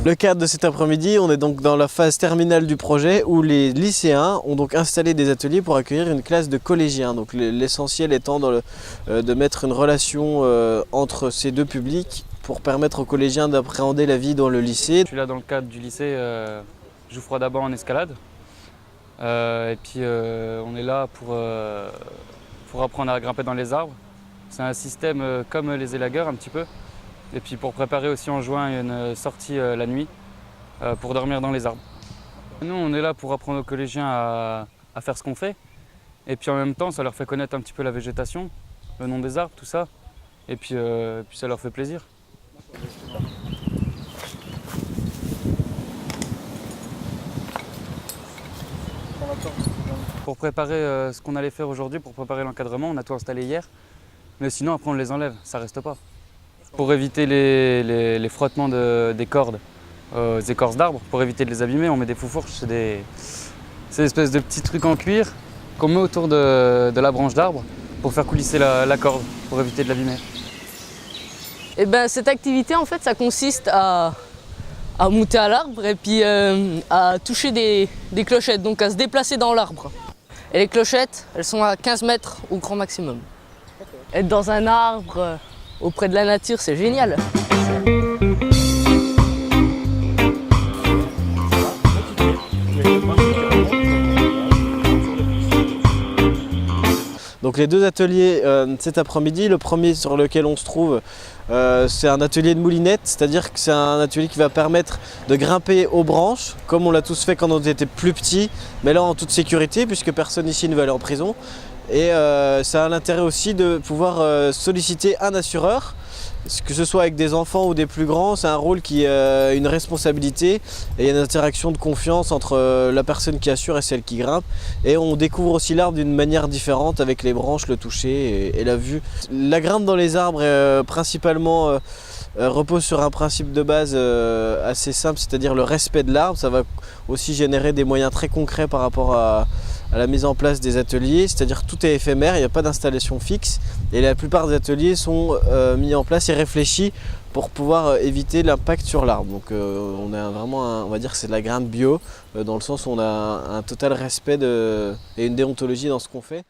Le cadre de cet après-midi, on est donc dans la phase terminale du projet où les lycéens ont donc installé des ateliers pour accueillir une classe de collégiens. Donc l'essentiel étant de mettre une relation entre ces deux publics pour permettre aux collégiens d'appréhender la vie dans le lycée. Je suis là dans le cadre du lycée Jouffroy d'abord en escalade. Et puis on est là pour apprendre à grimper dans les arbres. C'est un système comme les élagueurs un petit peu. Et puis pour préparer aussi en juin une sortie la nuit pour dormir dans les arbres. Nous on est là pour apprendre aux collégiens à faire ce qu'on fait. Et puis en même temps ça leur fait connaître un petit peu la végétation, le nom des arbres, tout ça. Et puis ça leur fait plaisir. Pour préparer ce qu'on allait faire aujourd'hui, pour préparer l'encadrement, on a tout installé hier. Mais sinon après on les enlève, ça reste pas. Pour éviter les frottements des cordes aux écorces d'arbres, pour éviter de les abîmer, on met des foufourches, c'est des espèces de petits trucs en cuir qu'on met autour de la branche d'arbre pour faire coulisser la corde, pour éviter de l'abîmer. Et ben, cette activité, en fait, ça consiste à monter à l'arbre et puis à toucher des clochettes, donc à se déplacer dans l'arbre. Et les clochettes, elles sont à 15 mètres au grand maximum. Être dans un arbre, auprès de la nature, c'est génial. Donc les deux ateliers cet après-midi, le premier sur lequel on se trouve, c'est un atelier de moulinette, c'est-à-dire que c'est un atelier qui va permettre de grimper aux branches, comme on l'a tous fait quand on était plus petits, mais là en toute sécurité, puisque personne ici ne va aller en prison. Et ça a l'intérêt aussi de pouvoir solliciter un assureur, que ce soit avec des enfants ou des plus grands. C'est un rôle qui a une responsabilité et il y a une interaction de confiance entre la personne qui assure et celle qui grimpe. Et on découvre aussi l'arbre d'une manière différente avec les branches, le toucher et la vue. La grimpe dans les arbres principalement repose sur un principe de base assez simple, c'est-à-dire le respect de l'arbre. Ça va aussi générer des moyens très concrets par rapport à la mise en place des ateliers, c'est-à-dire que tout est éphémère, il n'y a pas d'installation fixe et la plupart des ateliers sont mis en place et réfléchis pour pouvoir éviter l'impact sur l'arbre. Donc on a vraiment, on va dire que c'est de la grimpe bio, dans le sens où on a un total respect et une déontologie dans ce qu'on fait.